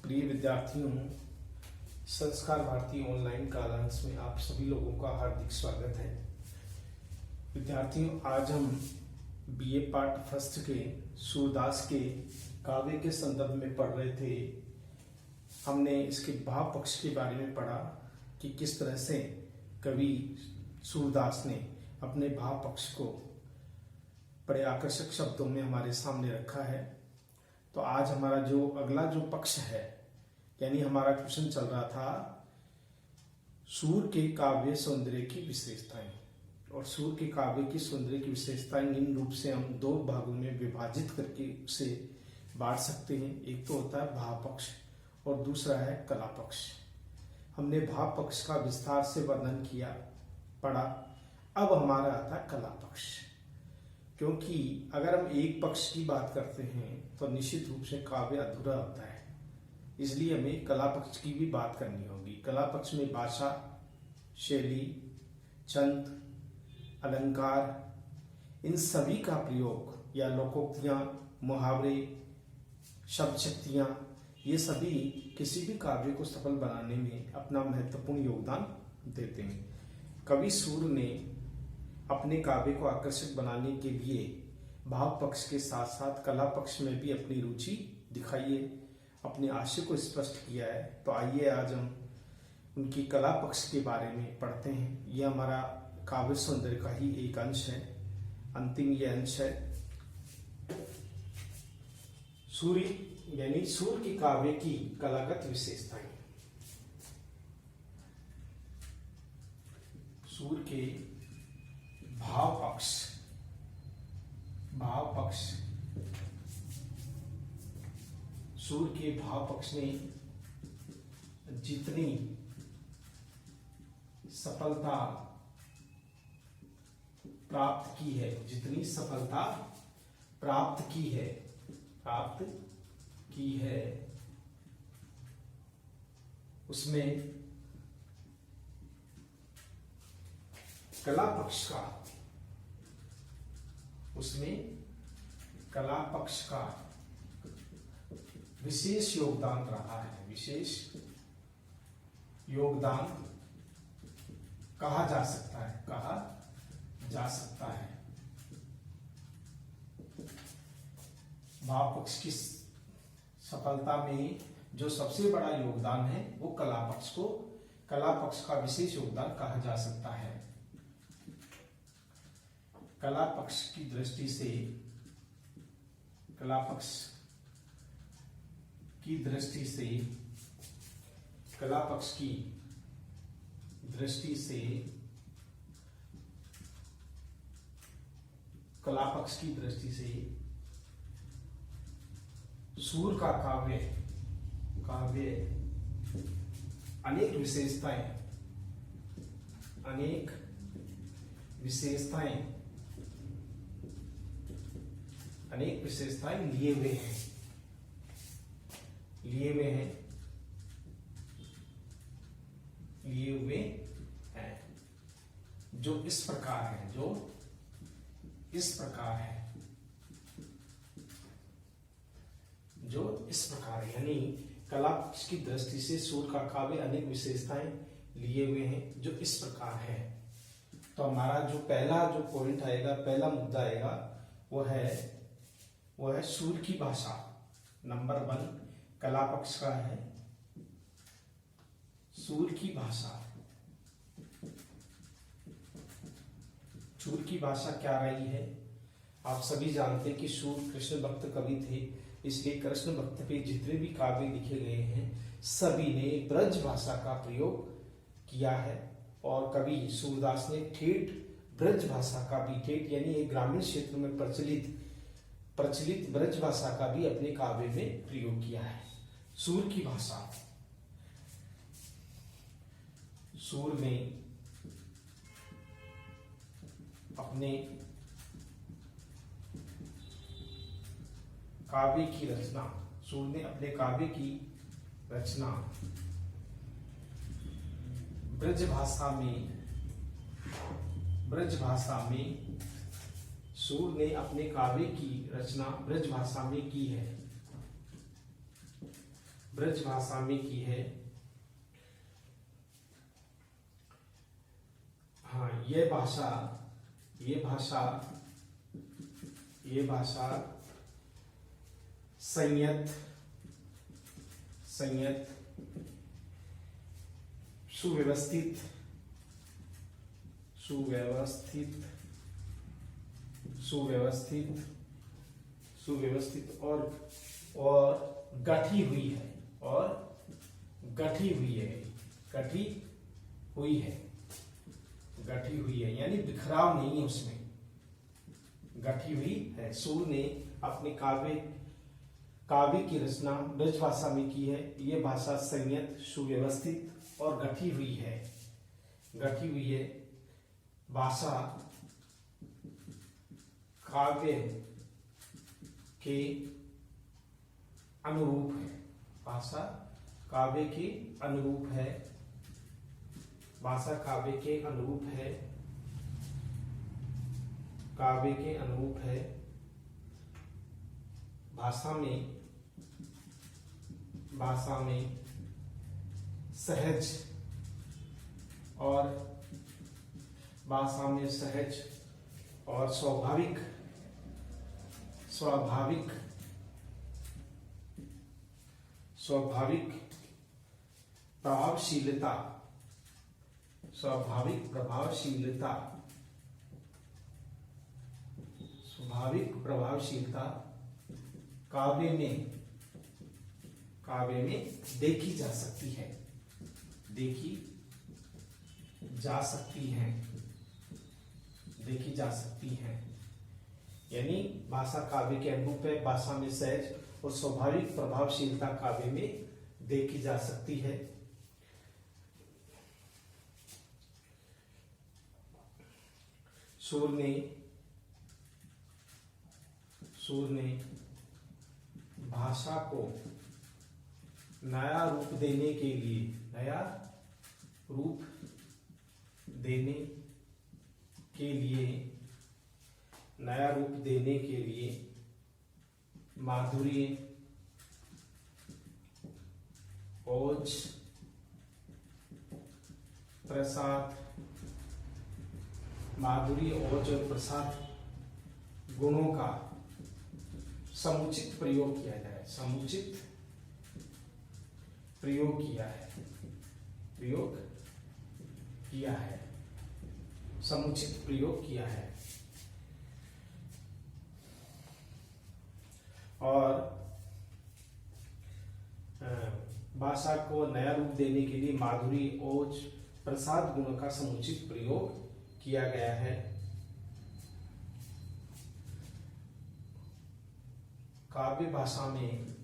प्रिय विद्यार्थियों, संस्कार भारती ऑनलाइन कालांश में आप सभी लोगों का हार्दिक स्वागत है। विद्यार्थियों, आज हम बीए पार्ट फर्स्ट के सूरदास के काव्य के संदर्भ में पढ़ रहे थे। हमने इसके भाव पक्ष के बारे में पढ़ा कि किस तरह से कवि सूरदास ने अपने भाव पक्ष को बड़े आकर्षक शब्दों में हमारे सामने रखा है। तो आज हमारा जो अगला जो पक्ष है, यानी हमारा क्वेश्चन चल रहा था सूर के काव्य सौंदर्य की विशेषताएं, और सूर के काव्य की सौंदर्य की विशेषताएं निम्न रूप से हम दो भागों में विभाजित करके उसे बांट सकते हैं। एक तो होता है भाव पक्ष और दूसरा है कला पक्ष। हमने भाव पक्ष का विस्तार से वर्णन किया, पढ़ा। अब हमारा आता है कला पक्ष, क्योंकि अगर हम एक पक्ष की बात करते हैं तो निश्चित रूप से काव्य अधूरा होता है, इसलिए हमें कला पक्ष की भी बात करनी होगी। कला पक्ष में भाषा, शैली, छंद, अलंकार, इन सभी का प्रयोग या लोकोक्तियां, मुहावरे, शब्द शक्तियां, ये सभी किसी भी काव्य को सफल बनाने में अपना महत्वपूर्ण योगदान देते हैं। कवि सूर ने अपने काव्य को आकर्षक बनाने के लिए भाव पक्ष के साथ साथ कला पक्ष में भी अपनी रुचि दिखाई है, अपने आशय को स्पष्ट किया है। तो आइए आज हम उनकी कला पक्ष के बारे में पढ़ते हैं। यह हमारा काव्य सौंदर्य का ही एक अंश है, अंतिम ये अंश है। सूर्य यानी सूर के काव्य की कलागत विशेषताएं। सूर के भाव पक्ष सूर के भाव पक्ष ने जितनी सफलता प्राप्त की है उसमें कला पक्ष का विशेष योगदान रहा है। विशेष योगदान कहा जा सकता है। भाव पक्ष की सफलता में जो सबसे बड़ा योगदान है वो कला पक्ष का विशेष योगदान कहा जा सकता है। कला पक्ष की दृष्टि से कला पक्ष की दृष्टि से सूर का काव्य अनेक विशेषताएं लिए हुए हैं जो इस प्रकार है। यानी कला पक्ष की दृष्टि से सूर का काव्य अनेक विशेषताएं लिए हुए हैं जो इस प्रकार है। तो हमारा जो पहला पॉइंट आएगा, पहला मुद्दा आएगा, वो है सूर की भाषा। नंबर 1 कला पक्ष का है सूर की भाषा। सूर की भाषा क्या रही है? आप सभी जानते हैं कि सूर कृष्ण भक्त कवि थे, इसलिए कृष्ण भक्त पे जितने भी काव्य लिखे गए हैं सभी ने ब्रज भाषा का प्रयोग किया है। और कवि सूरदास ने ठेठ ब्रज भाषा का भी, ठेठ यानी एक ग्रामीण क्षेत्र में प्रचलित ब्रज भाषा का भी अपने काव्य में प्रयोग किया है। सूर की भाषा, सूर ने अपने काव्य की रचना ब्रज भाषा में सूर ने अपने काव्य की रचना ब्रज भाषा में की है। ब्रज भाषा में की है। हाँ, ये भाषा संयत सुव्यवस्थित और गठी हुई है, यानी बिखराव नहीं है उसमें, गठी हुई है। सूर ने अपने काव्य की रचना ब्रज भाषा में की है। ये भाषा संयत, सुव्यवस्थित और गठी हुई है। भाषा काव्य के अनुरूप है। भाषा काव्य के अनुरूप है। भाषा में सहज और स्वाभाविक प्रभावशीलता काव्य में देखी जा सकती है। यानी भाषा काव्य के अनुरूप है। भाषा में सहज और स्वाभाविक प्रभावशीलता काव्य में देखी जा सकती है। सूर ने भाषा को नया रूप देने के लिए माधुर्य, ओज, और प्रसाद गुणों का समुचित प्रयोग किया जाए। प्रयोग किया है। और भाषा को नया रूप देने के लिए माधुरी, ओज, प्रसाद गुणों का समुचित प्रयोग किया गया है। काव्य भाषा में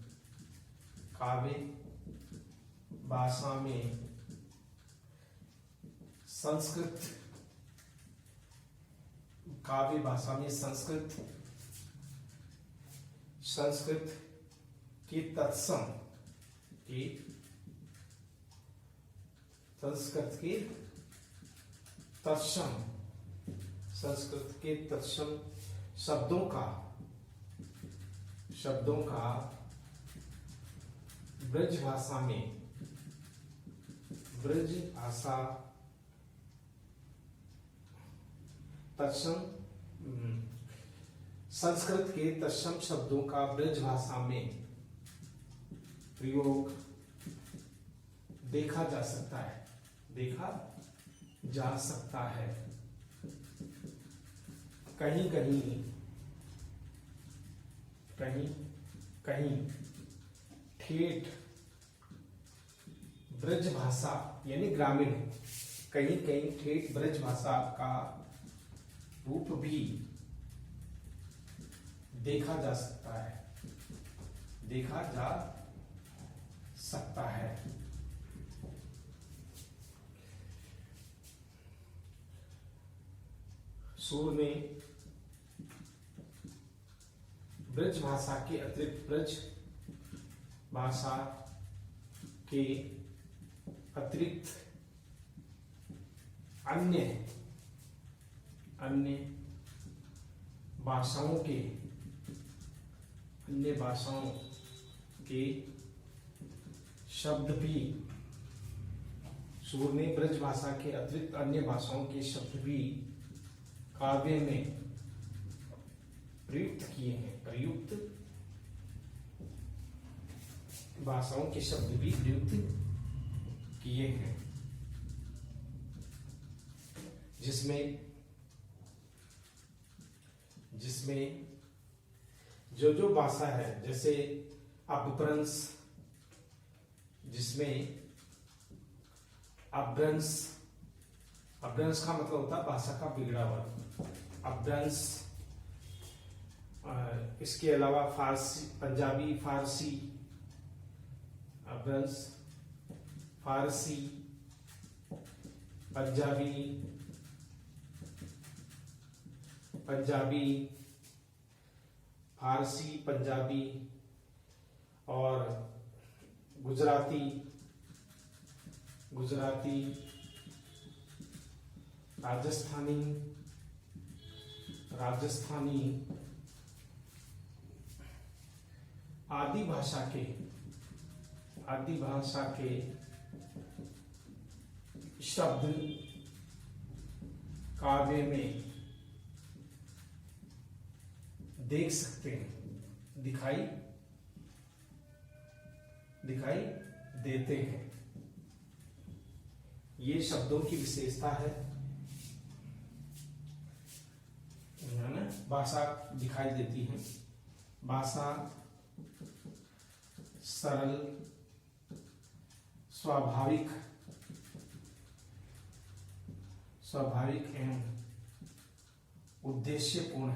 संस्कृत के तत्सम शब्दों का ब्रज भाषा संस्कृत के तत्सम शब्दों का ब्रज भाषा में प्रयोग देखा जा सकता है। कहीं ठेठ ब्रज भाषा यानी ग्रामीण, कहीं ठेठ ब्रज भाषा का रूप भी देखा जा सकता है। सूर ने ब्रज भाषा के अतिरिक्त ब्रज भाषा के अतिरिक्त अन्य भाषाओं के शब्द भी सूर ने ब्रज भाषा के अतिरिक्त अन्य भाषाओं के शब्द भी काव्य में प्रयुक्त किए हैं। प्रयुक्त भाषाओं के शब्द भी प्रयुक्त किए हैं, जिसमें जो भाषा है, जैसे अपभ्रंश, जिसमें अपभ्रंश का मतलब होता है भाषा का बिगड़ा हुआ अपभ्रंश। इसके अलावा फारसी, पंजाबी, फारसी, अपभ्रंश, फारसी, फारसी, पंजाबी और गुजराती, राजस्थानी आदि भाषा के शब्द काव्य में देख सकते हैं, दिखाई देते हैं। ये शब्दों की विशेषता है, भाषा दिखाई देती है। भाषा सरल, स्वाभाविक एवं उद्देश्यपूर्ण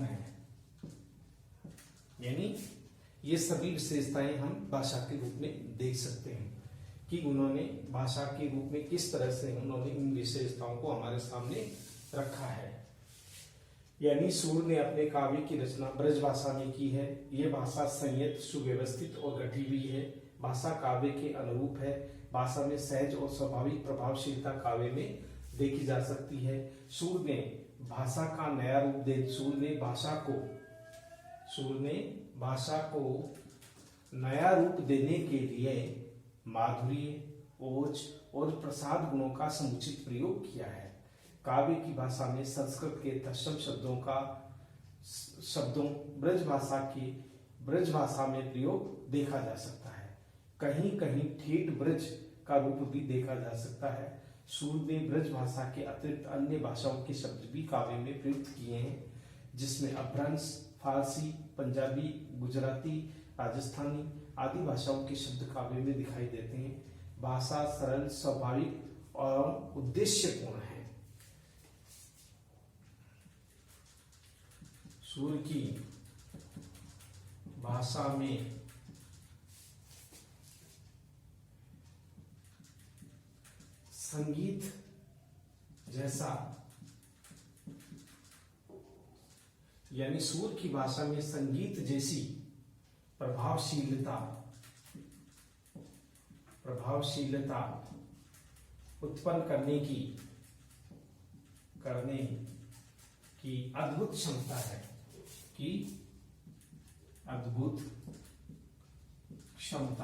है। यानी ये सभी विशेषताएं हम भाषा के रूप में देख सकते हैं कि उन्होंने भाषा के रूप में किस तरह से उन्होंने इन विशेषताओं को हमारे सामने रखा है। यानी सूर ने अपने काव्य की रचना ब्रज भाषा में की है। यह भाषा संयत, सुव्यवस्थित और गठी हुई है। भाषा काव्य के अनुरूप है। भाषा में सहज और स्वाभाविक प्रभावशीलता काव्य में देखी जा सकती है। सूर ने भाषा का नया रूप दे सूर ने भाषा को नया रूप देने के लिए माधुर्य, ओज और प्रसाद गुणों का समुचित प्रयोग किया है। काव्य की भाषा में संस्कृत के तत्सम शब्दों ब्रज भाषा में प्रयोग देखा जा सकता है। कहीं कहीं ठेठ ब्रज का रूप भी देखा जा सकता है। सूर ने ब्रज भाषा के अतिरिक्त अन्य भाषाओं के शब्द भी काव्य में प्रयुक्त किए हैं, जिसमें अपभ्रंश, फारसी, पंजाबी, गुजराती, राजस्थानी आदि भाषाओं के शब्द काव्य में दिखाई देते हैं। भाषा सरल, स्वाभाविक और उद्देश्यपूर्ण है। सूर की भाषा में संगीत जैसा, यानी सूर की भाषा में संगीत जैसी प्रभावशीलता उत्पन्न करने की अद्भुत क्षमता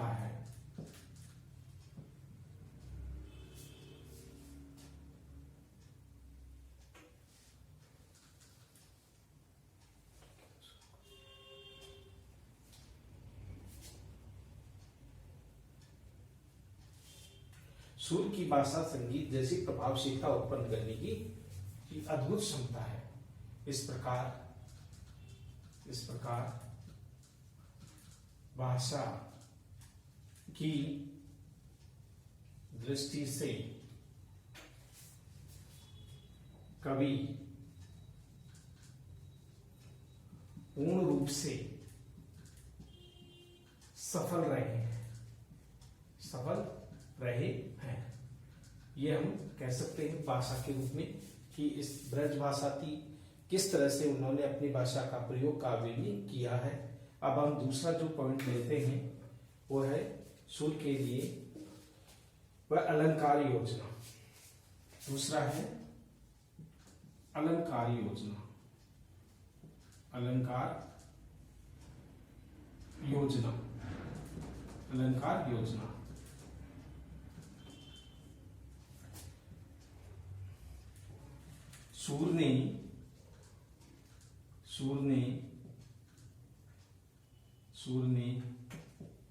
है। सूर की भाषा संगीत जैसी प्रभावशीलता उत्पन्न करने की अद्भुत क्षमता है। इस प्रकार भाषा की दृष्टि से कवि पूर्ण रूप से सफल रहे हैं। ये हम कह सकते हैं भाषा के रूप में कि इस ब्रज भाषा की किस तरह से उन्होंने अपनी भाषा का प्रयोग काव्य में किया है। अब हम दूसरा जो पॉइंट लेते हैं वो है सूर के लिए वह अलंकार योजना। दूसरा है अलंकार योजना। अलंकार योजना, अलंकार योजना। सूर ने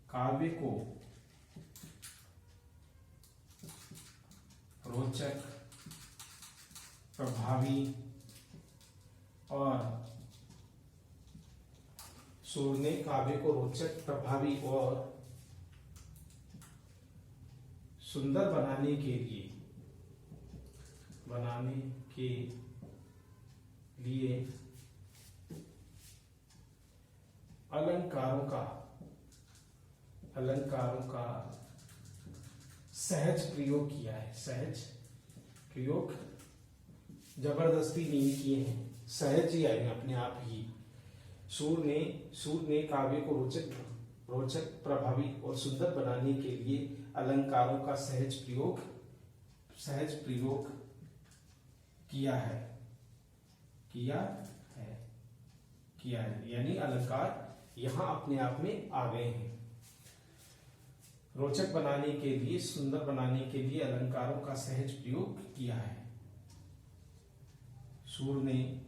काव्य को रोचक, प्रभावी और सूर ने काव्य को रोचक, प्रभावी और सुंदर बनाने के लिए अलंकारों का सहज प्रयोग किया है। सहज प्रयोग, जबरदस्ती नहीं किए हैं, सहज ही आए अपने आप ही। सूर ने काव्य को रोचक, प्रभावी और सुंदर बनाने के लिए अलंकारों का सहज प्रयोग किया है। यानी अलंकार यहां अपने आप में आ गए हैं। रोचक बनाने के लिए, सुंदर बनाने के लिए अलंकारों का सहज प्रयोग किया है। सूर ने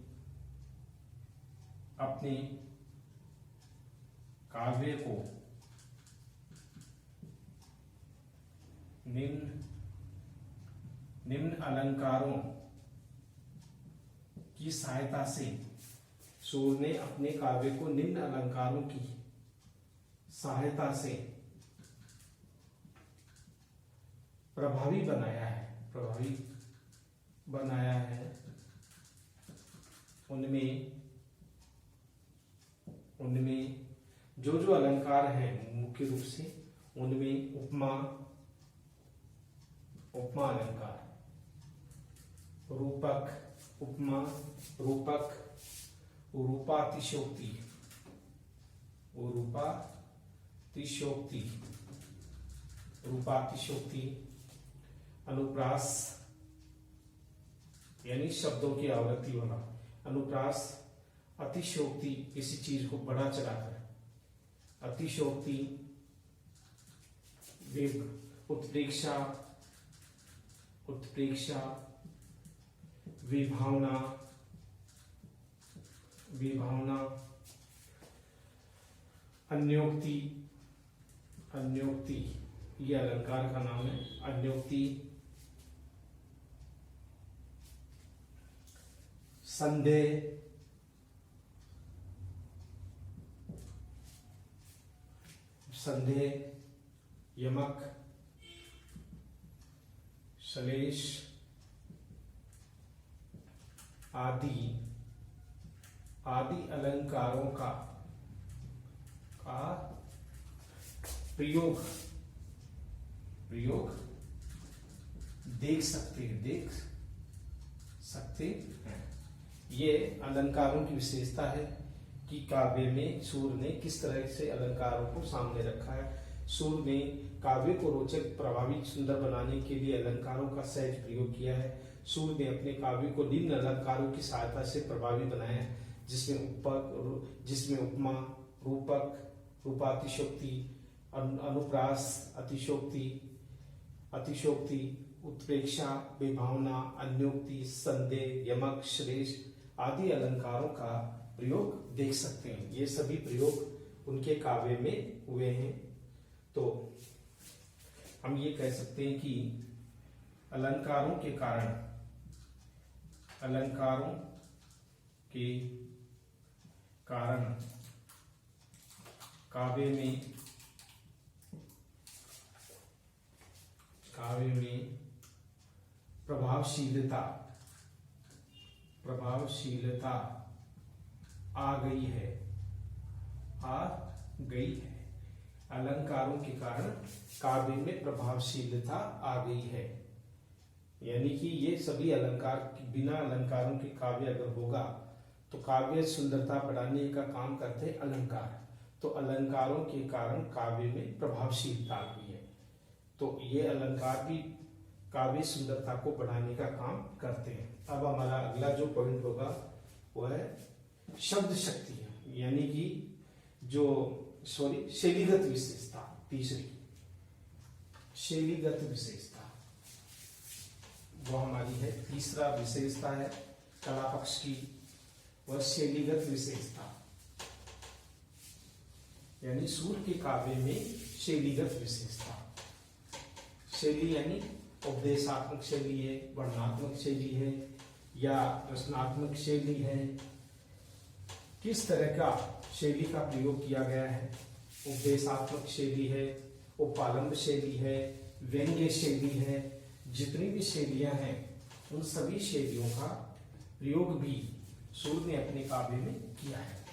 अपने काव्य को निम्न अलंकारों की सहायता से, सूर ने अपने काव्य को निम्न अलंकारों की सहायता से प्रभावी बनाया है। उनमें जो अलंकार हैं मुख्य रूप से, उनमें उपमा अलंकार, रूपक, रूपातिशोक्ति, अनुप्रास यानी शब्दों की आवृत्ति वाला अनुप्रास, अतिशोक्ति किसी चीज को बढ़ा चढ़ाकर, अतिशोक्ति, उत्प्रेक्षा, विभावना, अन्योक्ति, ये अलंकार का नाम है। अन्योक्ति, संदेह, यमक, श्लेष आदि अलंकारों का प्रयोग देख सकते हैं। ये अलंकारों की विशेषता है कि काव्य में सूर ने किस तरह से अलंकारों को सामने रखा है। सूर ने काव्य को रोचक, प्रभावी, सुंदर बनाने के लिए अलंकारों का सहज प्रयोग किया है। सूर ने अपने काव्य को निम्न अलंकारों की सहायता से प्रभावी बनाया है, जिसमें उपमा, रूपक, रूपातिशोक्ति, अनुप्रास, अतिशोक्ति, उत्प्रेक्षा, विभावना, अन्योक्ति, संदेह, यमक, श्लेष आदि अलंकारों का प्रयोग देख सकते हैं। ये सभी प्रयोग उनके काव्य में हुए हैं। तो हम ये कह सकते हैं कि अलंकारों के कारण काव्य में प्रभावशीलता आ गई है। अलंकारों के कारण काव्य में प्रभावशीलता आ गई है। यानी कि ये सभी अलंकार, बिना अलंकारों के काव्य अगर होगा तो काव्य सुंदरता बढ़ाने का काम करते हैं अलंकार। तो अलंकारों के कारण काव्य में प्रभावशीलता आ गई है। तो ये अलंकार भी काव्य सुंदरता को बढ़ाने का काम करते हैं। अब हमारा अगला जो पॉइंट होगा वो है शब्द शक्ति। यानी कि जो शैलीगत विशेषता। तीसरी शैलीगत विशेषता वो हमारी है, तीसरा विशेषता है कला पक्ष की, वह शैलीगत विशेषता, यानी सूर के काव्य में शैलीगत विशेषता। शैली यानी उपदेशात्मक शैली है, वर्णनात्मक शैली है या रचनात्मक शैली है, किस तरह का शैली का प्रयोग किया गया है। उपदेशात्मक शैली है, उपालंब शैली है, व्यंग्य शैली है, जितनी भी शैलियां हैं उन सभी शैलियों का प्रयोग भी सूर ने अपने काव्य में किया है।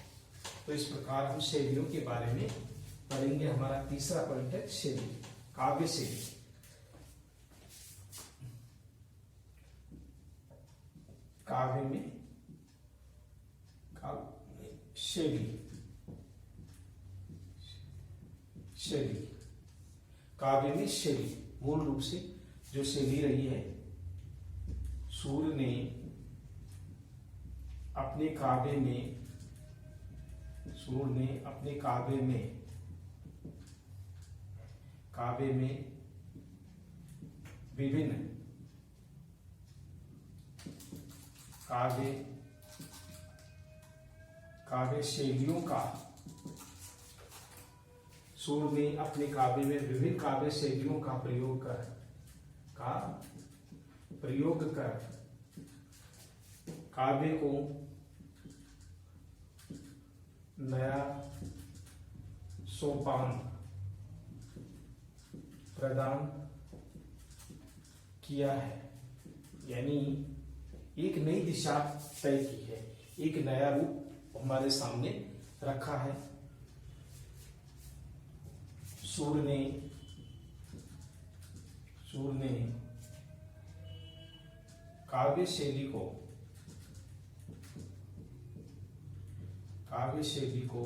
तो इस प्रकार हम शैलियों के बारे में पढ़ेंगे। हमारा तीसरा पॉइंट है शैली, काव्य शैली। काव्य में शैली, शैली, काव्य में शैली, मूल रूप से जो शैली रही है, सूर ने अपने काव्य में, सूर ने अपने काव्य में विभिन्न काव्य शैलियों का, सूर ने अपने काव्य में विभिन्न काव्य शैलियों का प्रयोग कर काव्य को नया सोपान प्रदान किया है, यानी एक नई दिशा तय की है, एक नया रूप हमारे सामने रखा है। सूर ने काव्य शैली को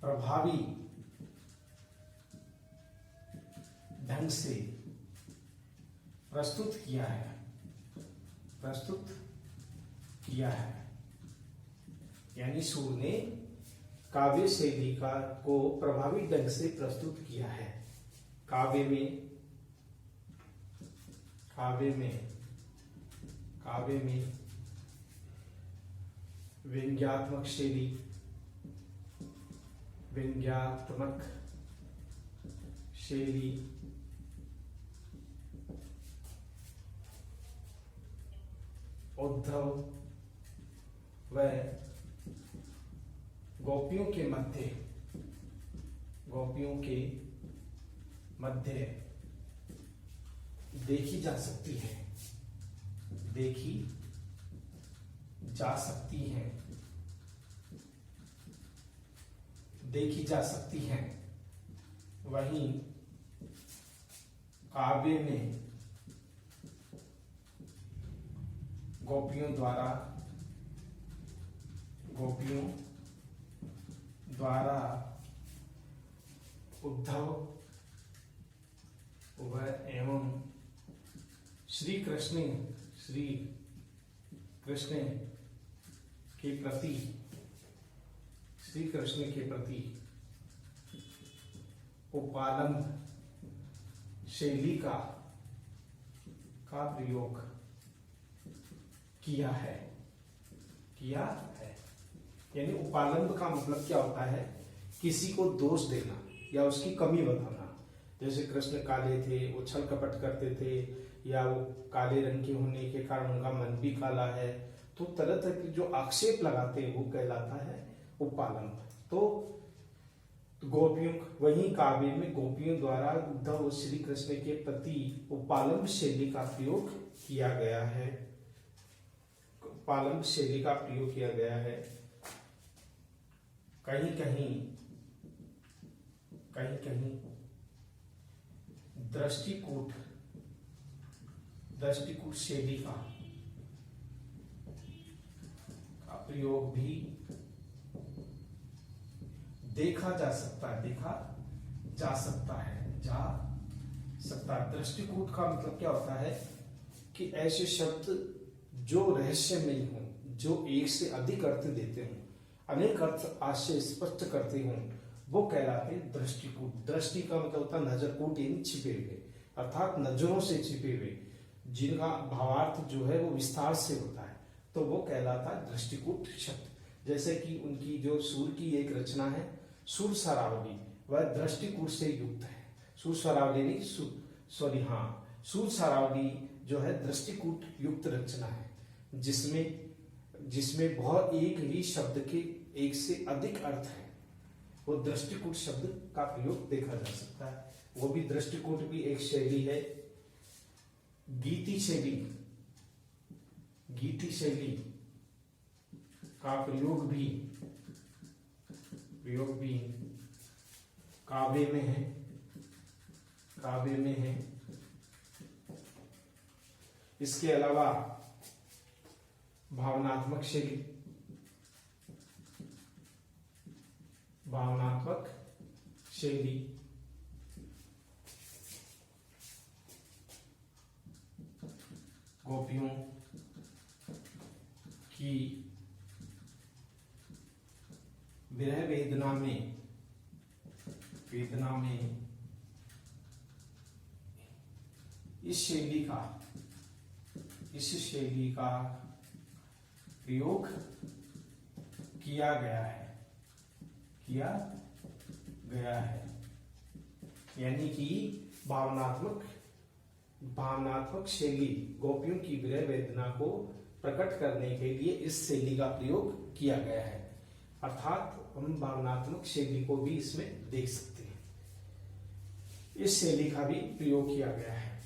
प्रभावी ढंग से प्रस्तुत किया है, यानी सूर ने काव्य शैली को प्रभावी ढंग से प्रस्तुत किया है। काव्य में व्यंग्यात्मक शैली, उद्धव व गोपियों के मध्य देखी जा सकती है। वहीं काव्य में गोपियों द्वारा उद्धव एवं श्री कृष्ण के प्रति उपालंब शैली का प्रयोग किया है। यानी उपालंब का मतलब क्या होता है? किसी को दोष देना या उसकी कमी बताना। जैसे कृष्ण काले थे, वो छल कपट करते थे, या वो काले रंग के होने के कारण उनका मन भी काला है, तो तरह तरह के जो आक्षेप लगाते हैं वो कहलाता है उपालंब। तो वही काव्य में गोपियों द्वारा उद्धव श्री कृष्ण के प्रति उपालंब शैली का प्रयोग किया गया है। उपालंब शैली का प्रयोग किया गया है। कहीं कहीं दृष्टिकूट शैली का प्रयोग भी देखा जा सकता है। दृष्टिकूट का मतलब क्या होता है कि ऐसे शब्द जो रहस्यमयी हो, जो एक से अधिक अर्थ देते हो, अनेक अर्थ आज से स्पष्ट करते हों वो कहलाते दृष्टिकूट। दृष्टि का मतलब होता है नजरकूट, यानी छिपे हुए, अर्थात नजरों से छिपे हुए, जिनका भावार्थ जो है वो विस्तार से होता है, तो वो कहलाता है दृष्टिकूट शब्द। जैसे कि उनकी जो सूर की एक रचना है सुर सरावली, वह दृष्टिकूट से युक्त है। सुर सरावली नहीं, सुर सरावली जो है दृष्टिकूट युक्त रचना है, जिसमें बहुत एक ही शब्द के एक से अधिक अर्थ है। वो दृष्टिकूट शब्द का प्रयोग देखा जा सकता है। वो भी दृष्टिकूट भी एक शैली है। गीति शैली का प्रयोग भी काव्य में है। इसके अलावा भावनात्मक शैली गोपियों की विरह वेदना में इस शैली का प्रयोग किया गया है। यानी कि भावनात्मक शैली गोपियों की विरह वेदना को प्रकट करने के लिए इस शैली का प्रयोग किया गया है। अर्थात हम भावनात्मक शैली को भी इसमें देख सकते हैं। इस शैली का भी प्रयोग किया गया है।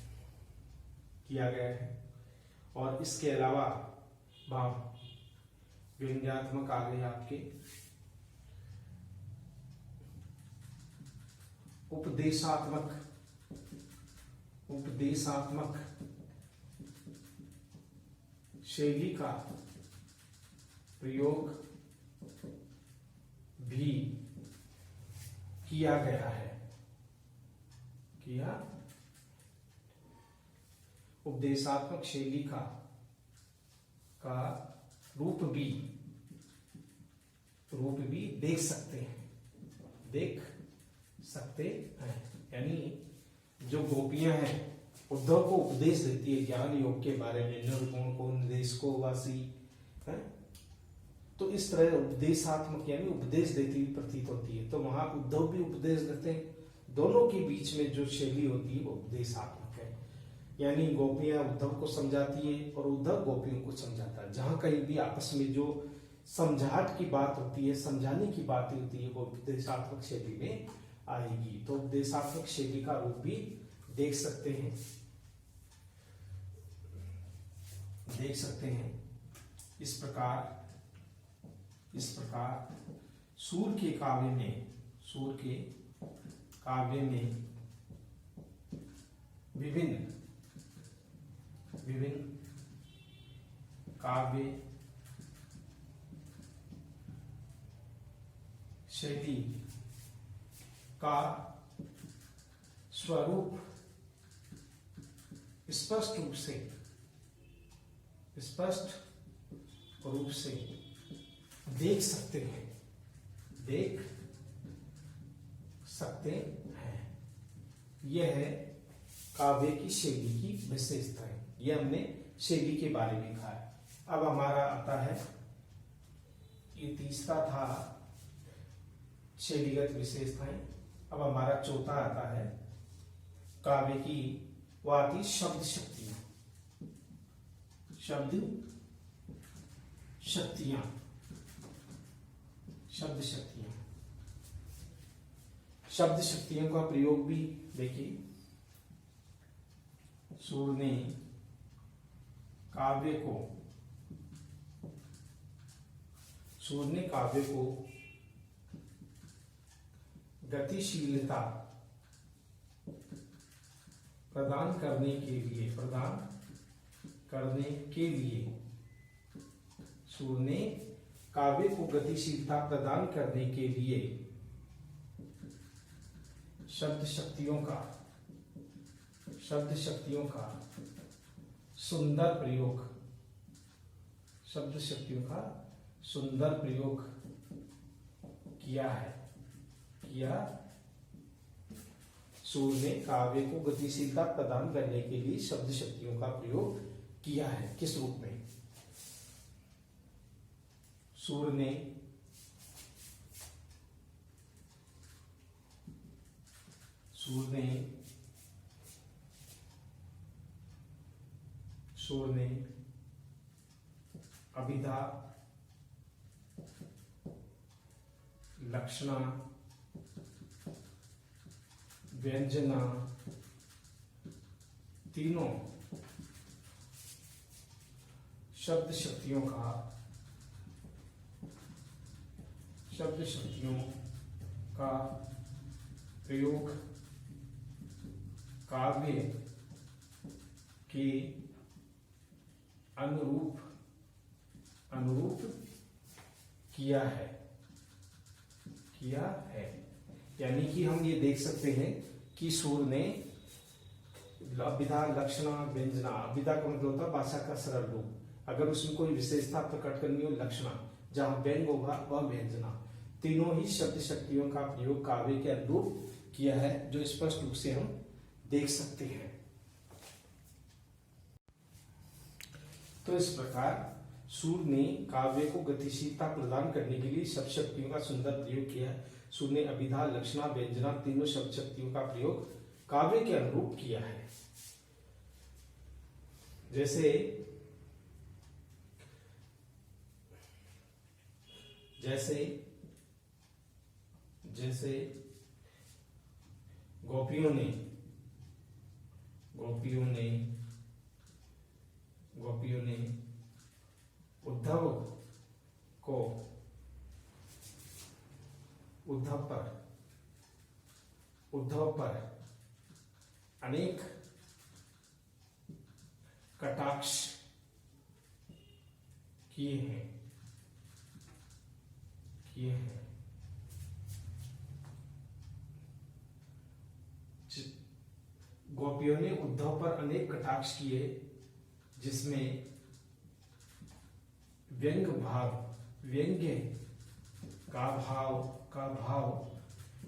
और इसके अलावा भाव व्यंग्यात्मक आ गए आपके, उपदेशात्मक शैली का प्रयोग भी किया गया है। उपदेशात्मक शैली का रूप भी देख सकते हैं। यानी जो गोपियां हैं उद्धव को उपदेश देती है ज्ञान योग के बारे में, निर्गुण को निर्देशको वासी है, तो इस तरह उपदेशात्मक यानी उपदेश देती हुई प्रतीत होती है। तो वहां उद्धव भी उपदेश देते हैं। दोनों के बीच में जो शैली होती है वो उपदेशात्मक है। यानी गोपियां उद्धव को समझाती है और उद्धव गोपियों को समझाता है। जहां कहीं भी आपस में जो समझाहट की बात होती है, समझाने की बात होती है, वो उपदेशात्मक शैली में आएगी। तो उपदेशात्मक शैली का रूप भी देख सकते हैं। इस प्रकार सूर के काव्य में विभिन्न काव्य शैली का स्वरूप स्पष्ट रूप से देख सकते हैं। यह है काव्य की शैली की विशेषता है। यह हमने शैली के बारे में कहा है। अब हमारा आता है, ये तीसरा था शैलीगत विशेषताएं। अब हमारा चौथा आता है काव्य की, वो आती शब्द शक्तियां। शब्द शक्तियों का प्रयोग भी देखिए। सूर ने काव्य को गतिशीलता प्रदान करने के लिए सूर ने काव्य को गतिशीलता प्रदान करने के लिए शब्द शक्तियों का सुंदर प्रयोग सुंदर प्रयोग किया है। सूर ने काव्य को गतिशीलता प्रदान करने के लिए शब्द शक्तियों का प्रयोग किया है। किस रूप में? सूर ने अभिधा, लक्षणा, व्यंजना तीनों शब्द शक्तियों का प्रयोग काव्य के अनुरूप किया है। यानी कि हम ये देख सकते हैं कि सूर ने अभिधा, लक्षणा, व्यंजना, अभिधा का मतलब होता है भाषा का सरल रूप, अगर उसमें कोई विशेषता प्रकट करनी हो लक्षणा, जहां व्यंग होगा वह व्यंजना, तीनों ही शब्द शक्तियों का प्रयोग काव्य के अनुरूप किया है, जो स्पष्ट रूप से हम देख सकते हैं। तो इस प्रकार सूर ने काव्य को गतिशीलता प्रदान करने के लिए शब्द शक्तियों का सुंदर प्रयोग किया है। सूर ने अभिधा, लक्षणा, व्यंजना तीनों शब्द शक्तियों का प्रयोग काव्य के अनुरूप किया है। जैसे गोपियों ने उद्धव पर अनेक कटाक्ष किए हैं। गोपियों ने उद्धव पर अनेक कटाक्ष किए, जिसमें व्यंग्य का भाव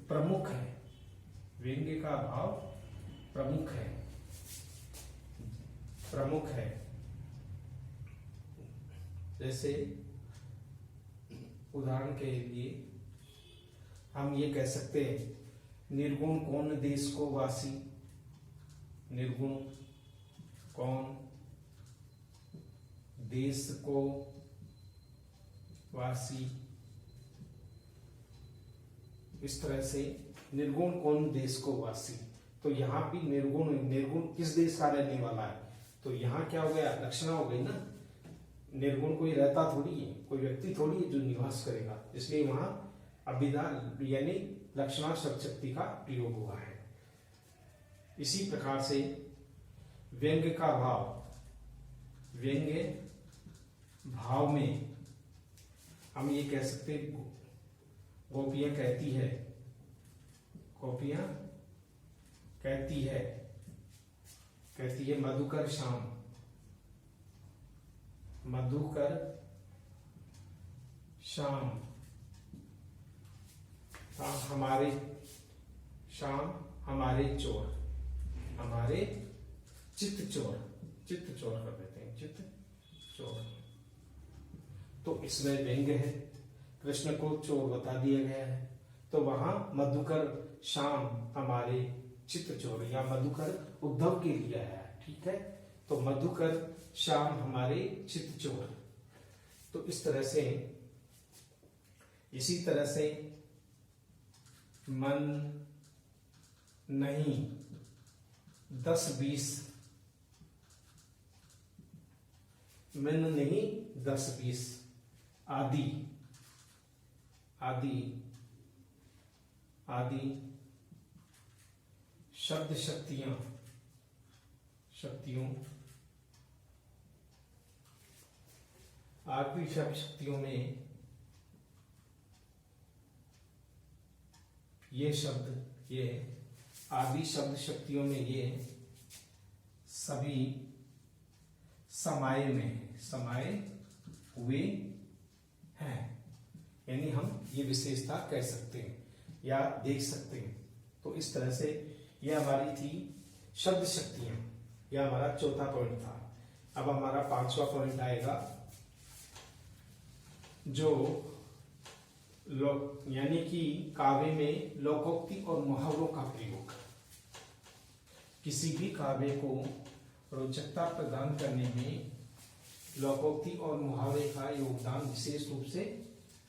प्रमुख है। व्यंग्य का भाव प्रमुख है। जैसे उदाहरण के लिए हम ये कह सकते हैं, निर्गुण कौन देश को वासी, निर्गुण कौन देश को वासी। इस तरह से निर्गुण कौन देश को वासी, तो यहाँ भी निर्गुण किस देश का रहने वाला है, तो यहाँ क्या हो गया, लक्षणा हो गई ना। निर्गुण कोई रहता थोड़ी है, कोई व्यक्ति थोड़ी है जो निवास करेगा, इसलिए वहां अभिधा यानी लक्षणा शब्द शक्ति का प्रयोग हुआ है। इसी प्रकार से व्यंग्य का व्यंग्य भाव में हम ये कह सकते हैं, गोपियां कहती है मधुकर शाम हमारे चित्त चोर कर देते हैं, चित्त चोर। तो इसमें व्यंग्य है, कृष्ण को चोर बता दिया गया है, तो वहां मधुकर शाम हमारे चित्त चोर, या मधुकर उद्धव के लिए है, ठीक है। तो मधुकर शाम हमारे चित्त चोर। तो इसी तरह से मन नहीं 10-20, मन नहीं 10-20 आदि शब्द शक्तियों आदि शब्द शक्तियों में ये आदि शब्द शक्तियों में ये सभी समाये हुए हैं। यानी हम ये विशेषता कह सकते हैं या देख सकते हैं। तो इस तरह से यह हमारी थी शब्द शक्तियां, यह हमारा चौथा पॉइंट था। अब हमारा पांचवा पॉइंट आएगा जो यानी कि काव्य में लोकोक्ति और मुहावरों का प्रयोग। किसी भी काव्य को रोचकता प्रदान करने में लोकोक्ति और मुहावरे का योगदान विशेष रूप से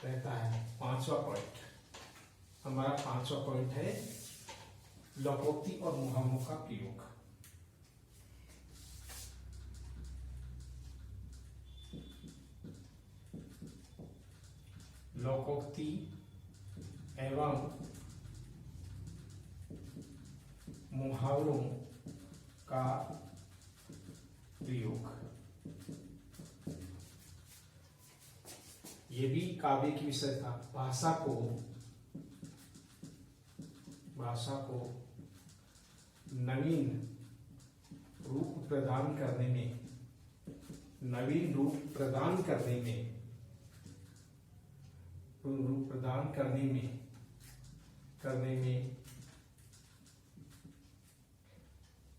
रहता है। पांचवा पॉइंट हमारा पांचवा पॉइंट है लोकोक्ति और मुहावरों का प्रयोग। लोकोक्ति एवं मुहावरों का प्रयोग, ये भी काव्य की विशेषता। भाषा को नवीन रूप प्रदान करने में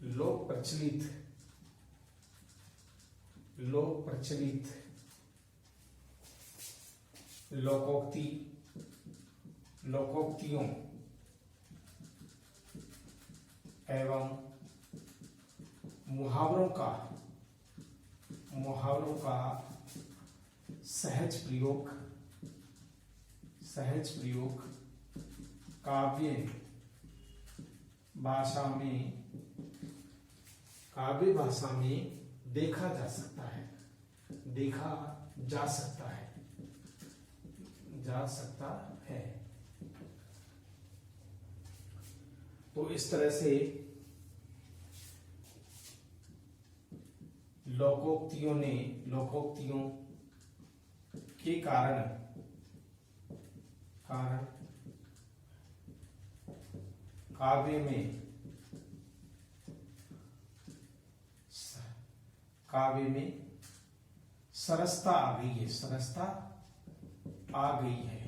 लोक प्रचलित लोकोक्तियों एवं मुहावरों का सहज प्रयोग काव्य भाषा में देखा जा सकता है। तो इस तरह से लोकोक्तियों के कारण काव्य में सरसता आ गई है।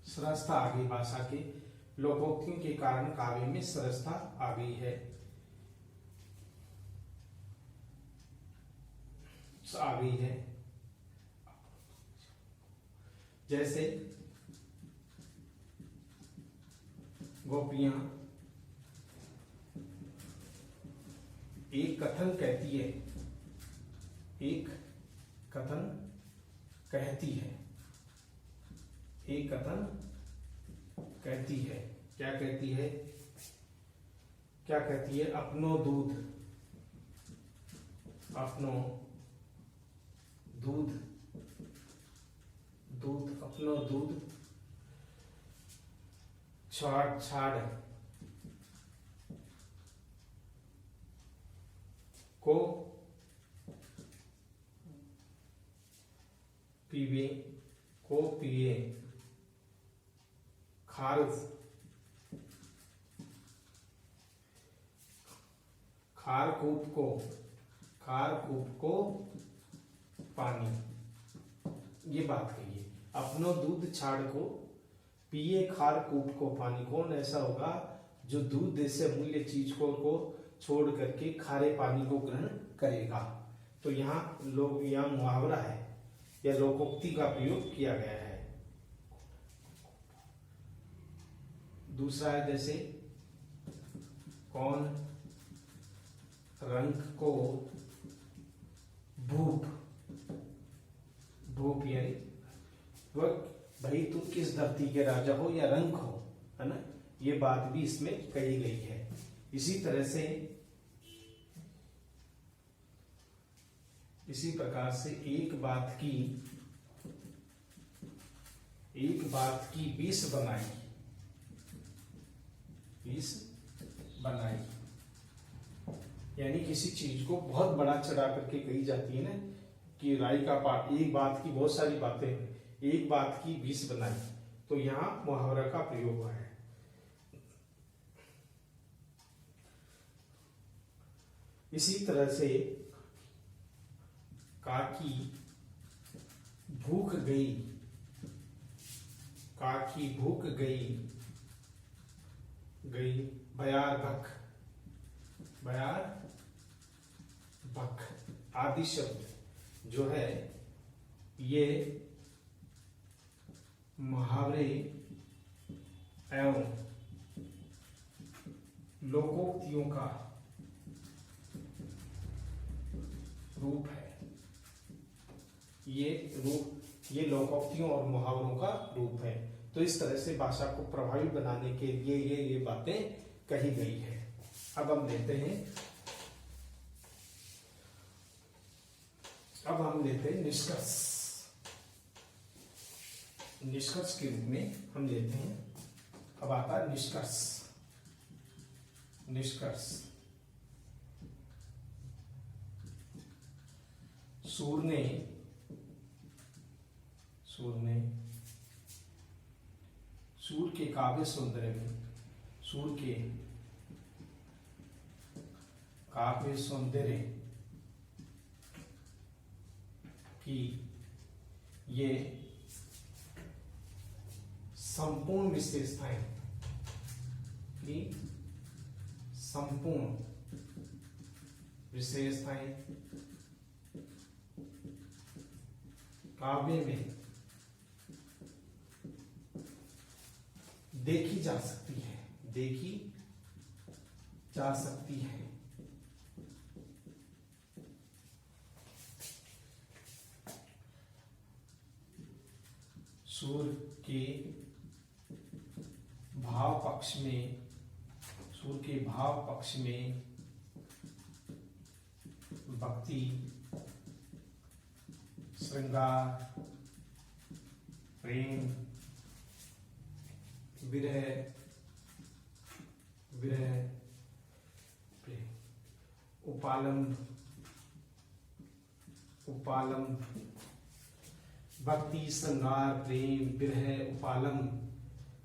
सरसता आ गई, भाषा के लोकोक्तियों के कारण काव्य में सरसता आ गई है। जैसे गोपियां एक कथन कहती है। क्या कहती है? अपनो दूध छाड़ को पीवे खारकूप को पानी। ये बात कहिए, अपनो दूध छाड़ को पिए खारकूप को पानी। कौन ऐसा होगा जो दूध जैसे अमूल्य चीज को छोड़ करके खारे पानी को ग्रहण करेगा? तो यहाँ मुहावरा है या लोकोक्ति का प्रयोग किया गया है। दूसरा है जैसे कौन रंग को भूप यानी वह भाई तुम किस धरती के राजा हो या रंग हो, है ना, ये बात भी इसमें कही गई है। इसी तरह से इसी प्रकार से एक बात की 20 बनाई, यानी किसी चीज को बहुत बड़ा चढ़ा करके कही जाती है ना, कि राई का पाठ, एक बात की बहुत सारी बातें, एक बात की 20 बनाई। तो यहां मुहावरा का प्रयोग हुआ है। इसी तरह से काकी भूख गई, काकी भूख गई, गई बयार भख, बयार भख आदि शब्द जो है ये मुहावरे एवं लोकोक्तियों का रूप है। ये लोकोक्तियों और मुहावरों का रूप है। तो इस तरह से भाषा को प्रभावी बनाने के लिए ये बातें कही गई है। अब हम लेते हैं निष्कर्ष। निष्कर्ष के रूप में हम लेते हैं, अब आता है निष्कर्ष। निष्कर्ष सूर ने सूर के काव्य सौंदर्य में, सूर के काव्य सौंदर्य की ये संपूर्ण विशेषताएं, की संपूर्ण विशेषताएं काव्य में देखी जा सकती है, देखी जा सकती है। सूर के भाव पक्ष में, सूर के भाव पक्ष में भक्ति, श्रृंगार, प्रेम, विरह, प्रेम, उपालंब, भक्ति, श्रृंगार, प्रेम, विरह,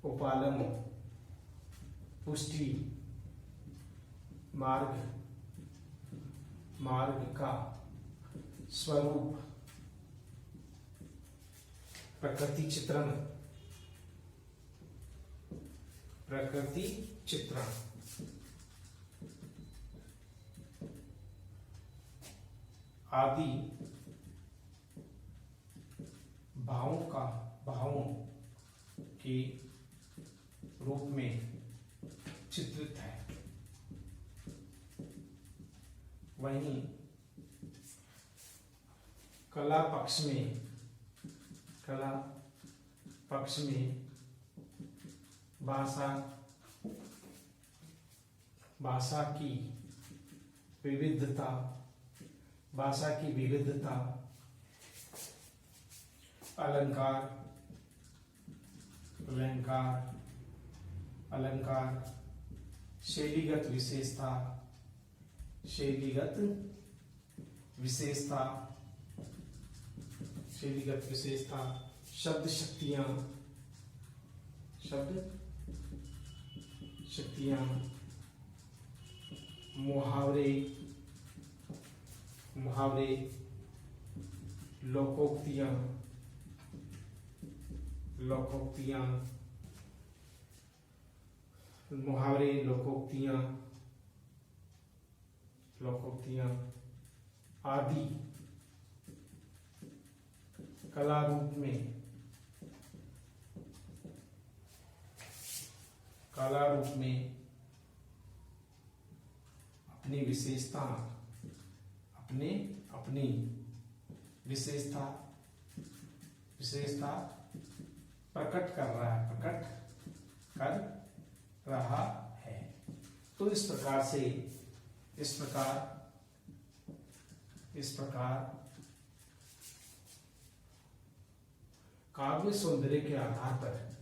उपालंब, पुष्टि, मार्ग का स्वरूप, प्रकृति चित्रण आदि भावों के रूप में चित्रित है। वहीं कला पक्ष में भाषा की विविधता, अलंकार, शैलीगत विशेषता, शब्द शक्तियां, मुहावरे, लोकोक्तियां, मुहावरे, लोकोक्तियां आदि कला रूप में अपनी विशेषता प्रकट कर रहा है। तो इस प्रकार काव्य सौंदर्य के आधार पर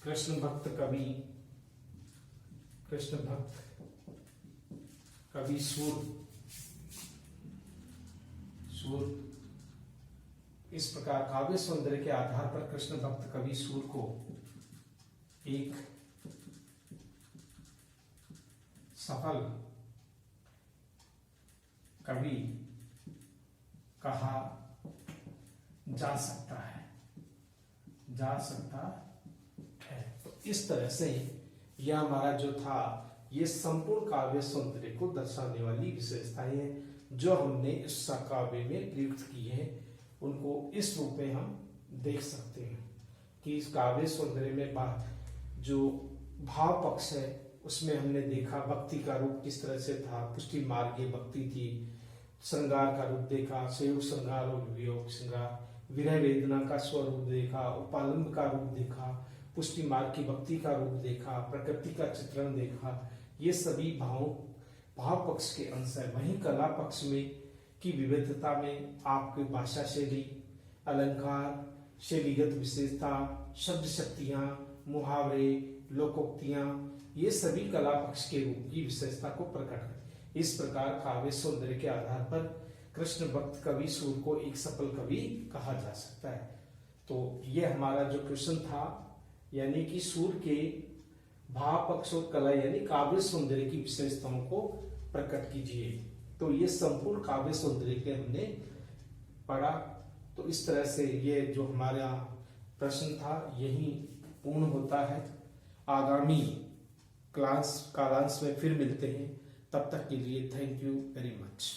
कृष्ण भक्त कवि सूर इस प्रकार काव्य सौंदर्य के आधार पर कृष्ण भक्त कवि सूर को एक सफल कवि कहा जा सकता है तो इस तरह से यह हमारा जो था ये संपूर्ण काव्य सौंदर्य को दर्शाने वाली विशेषताएं हैं जो हमने इस काव्य में प्रयुक्त की है। उनको इस रूप में हम देख सकते हैं कि इस काव्य सौंदर्य में जो भाव पक्ष है उसमें हमने देखा भक्ति का रूप किस तरह से था, पुष्टि मार्गीय भक्ति थी, श्रृंगार का रूप देखा, संयोग श्रृंगार और वियोग श्रृंगार, विरह वेदना का स्वरूप देखा, उपालंब का रूप देखा, पुष्टि मार्ग की भक्ति का रूप देखा, प्रकृति का चित्रण देखा। ये सभी भाव पक्ष के अंश है। वहीं कला पक्ष में की विविधता में आपकी भाषा शैली, अलंकार, शैलीगत विशेषता, शब्द शक्तियां, मुहावरे, लोकोक्तियां, ये सभी कला पक्ष के रूप की विशेषता को प्रकट करते। इस प्रकार काव्य सौंदर्य के आधार पर कृष्ण भक्त कवि सूर को एक सफल कवि कहा जा सकता है। तो ये हमारा जो क्वेश्चन था, यानी कि सूर के भाव पक्ष और कला यानी काव्य सौंदर्य की विशेषताओं को प्रकट कीजिए। तो ये संपूर्ण काव्य सौंदर्य के हमने पढ़ा। तो इस तरह से ये जो हमारा प्रश्न था यही पूर्ण होता है। आगामी कालांश में फिर मिलते हैं। तब तक के लिए थैंक यू वेरी मच।